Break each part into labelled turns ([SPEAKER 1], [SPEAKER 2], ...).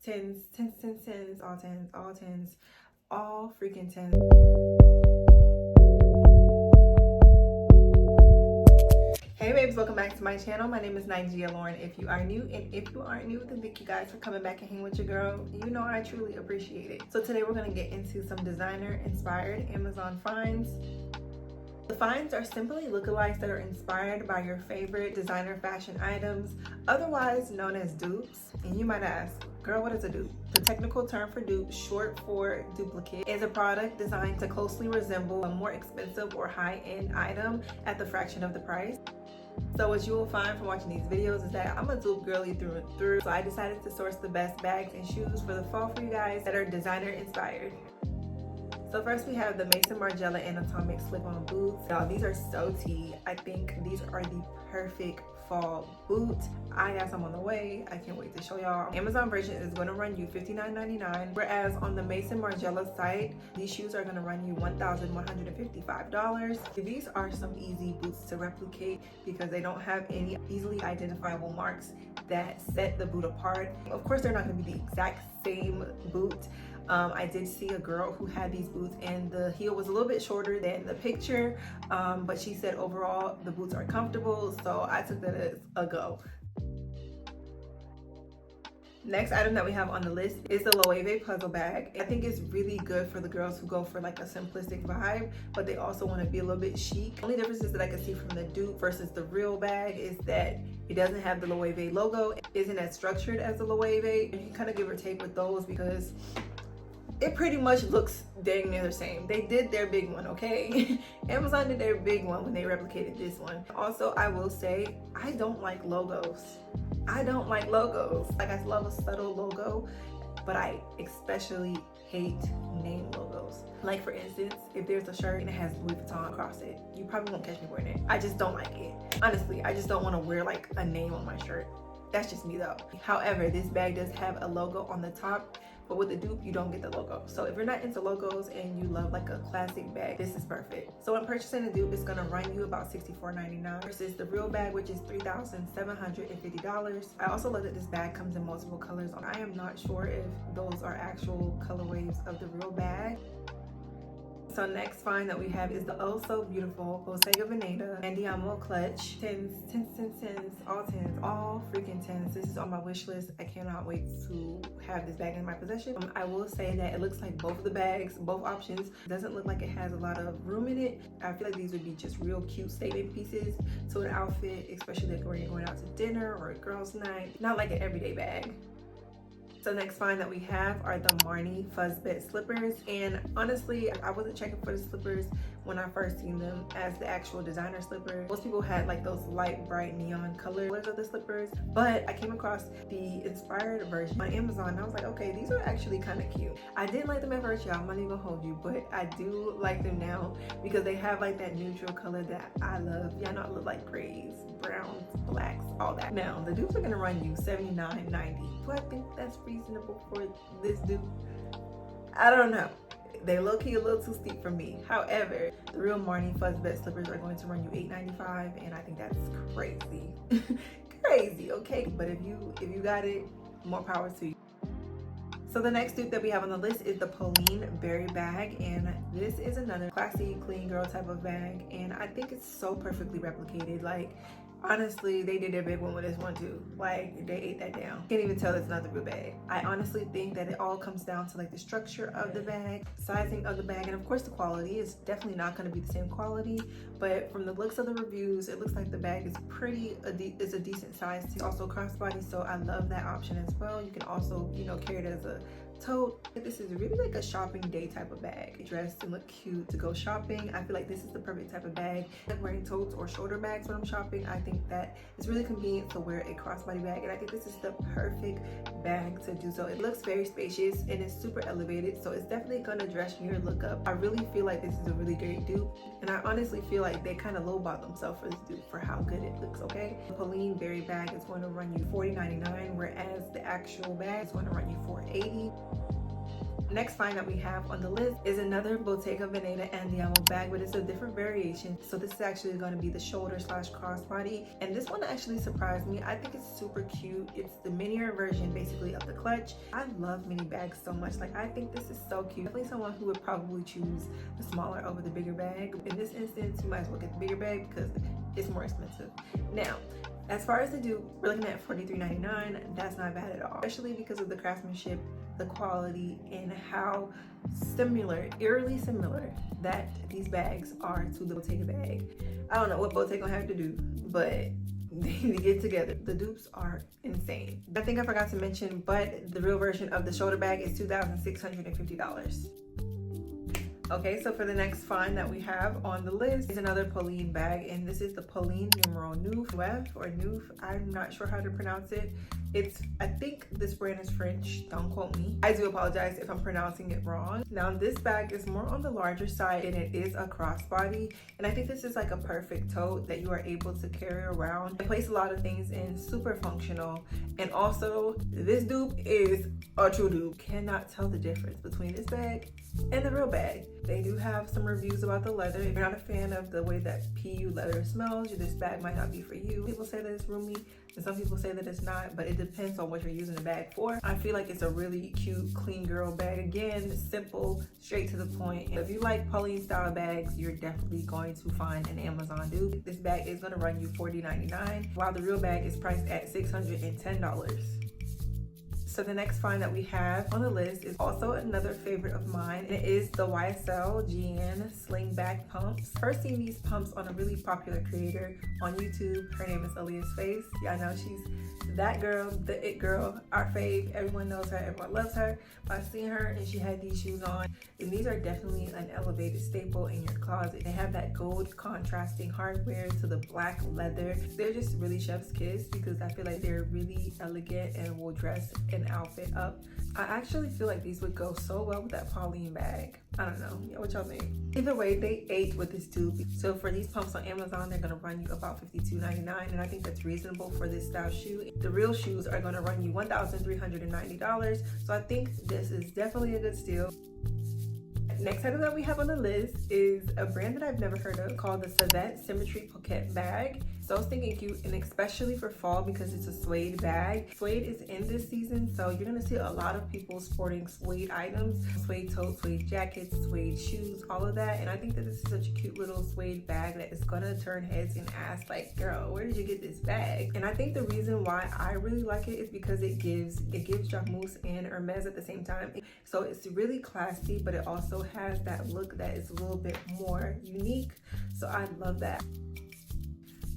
[SPEAKER 1] Tens, tens, tens, tens, all tens, all tens, all freaking tens. Hey babes, welcome back to my channel. My name is nygialauren if you are new, and if you aren't new, then thank you guys for coming back and hanging with your girl. You know I truly appreciate it. So today we're going to get into some designer inspired Amazon finds. The finds are simply lookalikes that are inspired by your favorite designer fashion items, otherwise known as dupes. And you might ask, girl, what is a dupe? The technical term for dupe, short for duplicate, is a product designed to closely resemble a more expensive or high-end item at the fraction of the price. So what you will find from watching these videos is that I'm a dupe girly through and through. So I decided to source the best bags and shoes for the fall for you guys that are designer inspired. So first we have the Maison Margiela Anotomic slip-on boots. Y'all, these are so tea. I think these are the perfect fall boot. I got some on the way. I can't wait to show y'all. Amazon version is going to run you $59.99, whereas on the Maison Margiela site, these shoes are going to run you $1,155. These are some easy boots to replicate because they don't have any easily identifiable marks that set the boot apart. Of course, they're not going to be the exact same boot. I did see a girl who had these boots and the heel was a little bit shorter than the picture, but she said overall the boots are comfortable, so I took that as a go. Next item that we have on the list is the Loewe Puzzle Bag. I think it's really good for the girls who go for like a simplistic vibe, but they also want to be a little bit chic. The only differences that I can see from the dupe versus the real bag is that it doesn't have the Loewe logo, it isn't as structured as the Loewe. You can kind of give or take with those because it pretty much looks dang near the same. They did their big one, okay? Amazon did their big one when they replicated this one. Also, I will say, I don't like logos. I don't like logos. Like, I love a subtle logo, but I especially hate name logos. Like, for instance, if there's a shirt and it has Louis Vuitton across it, you probably won't catch me wearing it. I just don't like it. Honestly, I just don't want to wear like a name on my shirt. That's just me though. However, this bag does have a logo on the top, but with the dupe, you don't get the logo. So if you're not into logos and you love like a classic bag, this is perfect. So when purchasing the dupe, it's gonna run you about $64.99 versus the real bag, which is $3,750. I also love that this bag comes in multiple colors. I am not sure if those are actual colorways of the real bag. So next find that we have is the oh so beautiful Bottega Veneta Andiamo clutch. Tens, tens, tens, tens, all freaking tens. This is on my wish list. I cannot wait to have this bag in my possession. I will say that it looks like both of the bags, both options, doesn't look like it has a lot of room in it. I feel like these would be just real cute statement pieces to an outfit, especially like when you're going out to dinner or a girls' night. Not like an everyday bag. So next find that we have are the Marni Fussbett slippers, and honestly I wasn't checking for the slippers when I first seen them as the actual designer slippers. Most people had like those light bright neon colors of the slippers, but I came across the inspired version on Amazon and I was like, okay, these are actually kind of cute. I didn't like them at first, y'all, I'm not even gonna hold you, but I do like them now because they have like that neutral color that I love. Y'all know I look like grays, browns, blacks, all that. Now the dupes are gonna run you $79.90. Do I think that's reasonable for this dupe? I don't know. They low-key a little too steep for me. However, the real Marni Fussbett slippers are going to run you $8.95, and I think that's crazy. Crazy, okay? But if you got it, more power to you. So the next dupe that we have on the list is the Polene Beri Bag, and this is another classy, clean girl type of bag, and I think it's so perfectly replicated. Like, honestly, they did their big one with this one too. Like, they ate that down. Can't even tell it's not the real bag. I honestly think that it all comes down to like the structure of the bag, sizing of the bag, and of course the quality is definitely not going to be the same quality, but from the looks of the reviews, it looks like the bag is it's a decent size. It's also crossbody, so I love that option as well. You can also, you know, carry it as a tote. This is really like a shopping day type of bag. Dressed and look cute to go shopping. I feel like this is the perfect type of bag. Like wearing totes or shoulder bags when I'm shopping, I think that it's really convenient to wear a crossbody bag, and I think this is the perfect bag to do so. It looks very spacious and it's super elevated, so it's definitely gonna dress your look up. I really feel like this is a really great dupe, and I honestly feel like they kind of lowball themselves for this dupe for how good it looks, okay? The Polene Beri Bag is going to run you $40.99, whereas the actual bag is going to run you $4.80. Next find that we have on the list is another Bottega Veneta Andiamo bag, but it's a different variation. So this is actually going to be the shoulder slash crossbody, and this one actually surprised me. I think it's super cute. It's the minier version basically of the clutch. I love mini bags so much. Like, I think this is so cute. Definitely someone who would probably choose the smaller over the bigger bag. In this instance, you might as well get the bigger bag because it's more expensive. Now, as far as the dupe, we're looking at $43.99. That's not bad at all, especially because of the craftsmanship, the quality, and how similar, eerily similar that these bags are to the Bottega bag. I don't know what Bottega have to do, but they need to get together. The dupes are insane. I think I forgot to mention, but the real version of the shoulder bag is $2,650. Okay, so for the next find that we have on the list is another Polene bag, and this is the Polene Numero Neuf or Neuf. I'm not sure how to pronounce it. I think this brand is French, don't quote me. I do apologize if I'm pronouncing it wrong. Now, this bag is more on the larger side and it is a crossbody, and I think this is like a perfect tote that you are able to carry around and place a lot of things in. Super functional, and also this dupe is a true dupe. Cannot tell the difference between this bag and the real bag. They do have some reviews about the leather. If you're not a fan of the way that PU leather smells, this bag might not be for you. People say that it's roomy and some people say that it's not, but it depends on what you're using the bag for. I feel like it's a really cute, clean girl bag. Again, simple, straight to the point. And if you like Polene style bags, you're definitely going to find an Amazon dupe. This bag is gonna run you $40.99, while the real bag is priced at $610. So the next find that we have on the list is also another favorite of mine, and it is the YSL Jeanne Slingback pumps. First seen these pumps on a really popular creator on YouTube. Her name is Alaia's Face. Y'all know she's that girl, the it girl, our fave. Everyone knows her, everyone loves her. But I've seen her and she had these shoes on, and these are definitely an elevated staple in your closet. They have that gold contrasting hardware to the black leather. They're just really chef's kiss because I feel like they're really elegant and will dress an outfit up. I actually feel like these would go so well with that Polene bag. I don't know, what y'all think? Either way, they ate with this dupe. So for these pumps on Amazon, they're gonna run you about $52.99, and I think that's reasonable for this style shoe. The real shoes are gonna run you $1,390, so I think this is definitely a good steal. Next item that we have on the list is a brand that I've never heard of called the Savette Symmetry Pochette bag. So stinking cute, and especially for fall because it's a suede bag. Suede is in this season, so you're gonna see a lot of people sporting suede items, suede totes, suede jackets, suede shoes, all of that. And I think that this is such a cute little suede bag that is gonna turn heads and ask like, girl, where did you get this bag? And I think the reason why I really like it is because it gives Jacquemus and Hermes at the same time. So it's really classy, but it also has that look that is a little bit more unique. So I love that.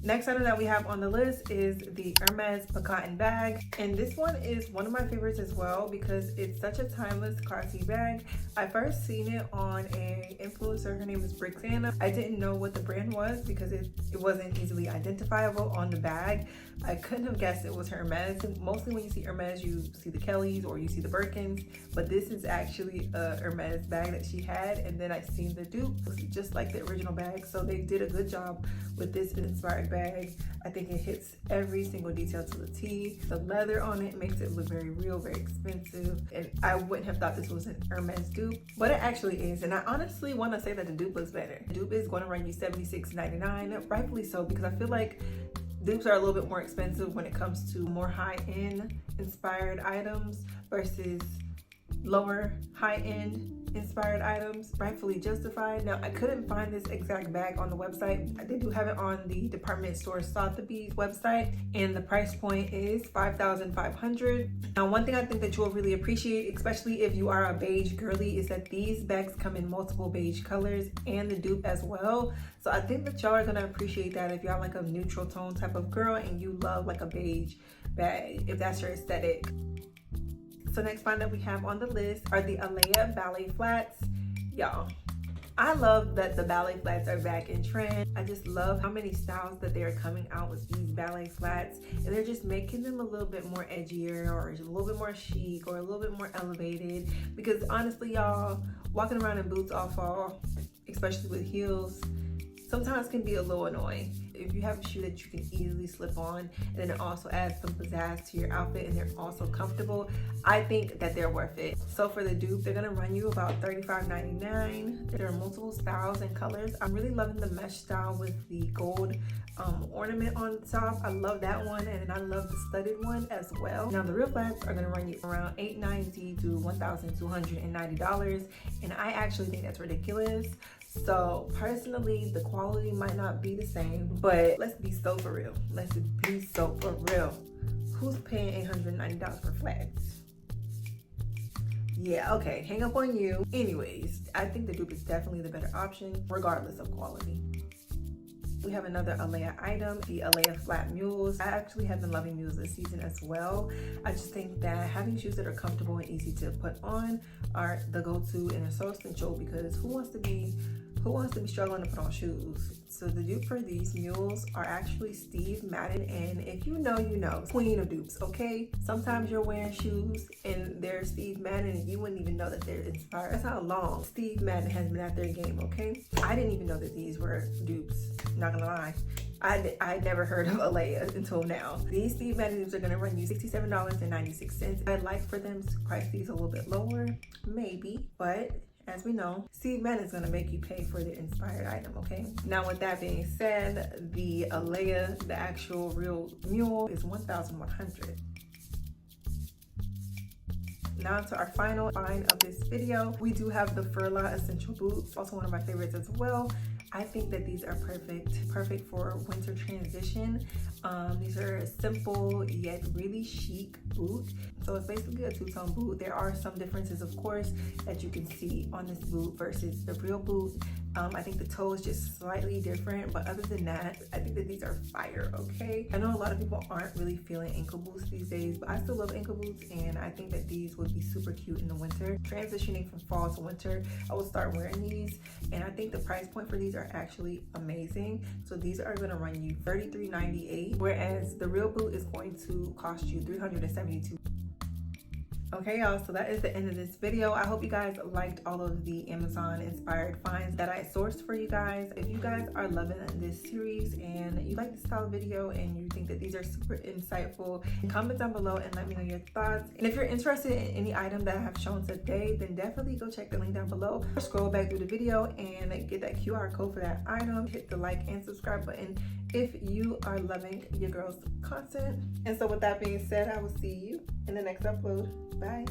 [SPEAKER 1] Next item that we have on the list is the Hermes Picotin Bag, and this one is one of my favorites as well because it's such a timeless, classy bag. I first seen it on an influencer. Her name is Brixana. I didn't know what the brand was because it wasn't easily identifiable on the bag. I couldn't have guessed it was Hermes. Mostly when you see Hermes, you see the Kellys or you see the Birkins, but this is actually a Hermes bag that she had, and then I seen the dupe. It was just like the original bag, so they did a good job with this inspired bag. I think it hits every single detail to the T. The leather on it makes it look very real, very expensive, and I wouldn't have thought this was an Hermes dupe, but it actually is. And I honestly want to say that the dupe looks better. The dupe is going to run you $76.99, rightfully so, because I feel like dupes are a little bit more expensive when it comes to more high-end inspired items versus lower high-end inspired items. Rightfully justified. Now, I couldn't find this exact bag on the website. They do have it on the department store Sotheby's website, and the price point is $5,500. Now, one thing I think that you will really appreciate, especially if you are a beige girly, is that these bags come in multiple beige colors and the dupe as well. So I think that y'all are gonna appreciate that if y'all like a neutral tone type of girl and you love like a beige bag, if that's your aesthetic. So next find that we have on the list are the Alaia ballet flats. Y'all, I love that the ballet flats are back in trend. I just love how many styles that they're coming out with these ballet flats, and they're just making them a little bit more edgier or a little bit more chic or a little bit more elevated, because honestly, y'all, walking around in boots all fall, especially with heels, sometimes can be a little annoying. If you have a shoe that you can easily slip on and then it also adds some pizzazz to your outfit and they're also comfortable, I think that they're worth it. So for the dupe, they're gonna run you about $35.99. There are multiple styles and colors. I'm really loving the mesh style with the gold ornament on the top. I love that one, and then I love the studded one as well. Now the real flats are gonna run you around $890 to $1,290, and I actually think that's ridiculous. So personally, the quality might not be the same, but let's be so for real. Let's be so for real. Who's paying $890 for flats? Yeah, okay, hang up on you. Anyways, I think the dupe is definitely the better option, regardless of quality. We have another Alaia item, the Alaia flat mules. I actually have been loving mules this season as well. I just think that having shoes that are comfortable and easy to put on are the go-to, and they're so essential because who wants to be struggling to put on shoes? So the dupe for these mules are actually Steve Madden, and if you know, you know, queen of dupes, okay? Sometimes you're wearing shoes and they're Steve Madden and you wouldn't even know that they're inspired. That's how long Steve Madden has been at their game, okay? I didn't even know that these were dupes, not gonna lie. I never heard of Alaia until now. These Steve Madden dupes are gonna run you $67.96. I'd like for them to price these a little bit lower, maybe, but as we know, Steve Madden is gonna make you pay for the inspired item, okay? Now with that being said, the Alaia, the actual real mule, is $1,100. Now to our final find of this video, we do have the Furla essential boots, also one of my favorites as well. I think that these are perfect for winter transition. These are a simple yet really chic boot. So it's basically a two-tone boot. There are some differences, of course, that you can see on this boot versus the real boot. I think the toe is just slightly different, but other than that, I think that these are fire, okay? I know a lot of people aren't really feeling ankle boots these days, but I still love ankle boots, and I think that these would be super cute in the winter. Transitioning from fall to winter, I will start wearing these, and I think the price point for these are actually amazing. So these are gonna run you $33.98, whereas the real boot is going to cost you $372. Okay, y'all, so that is the end of this video. I hope you guys liked all of the Amazon inspired finds that I sourced for you guys. If you guys are loving this series and you like this style of video and you think that these are super insightful, comment down below and let me know your thoughts. And if you're interested in any item that I have shown today, then definitely go check the link down below or scroll back through the video and get that QR code for that item. Hit the like and subscribe button if you are loving your girl's content. And so with that being said, I will see you in the next upload. Bye.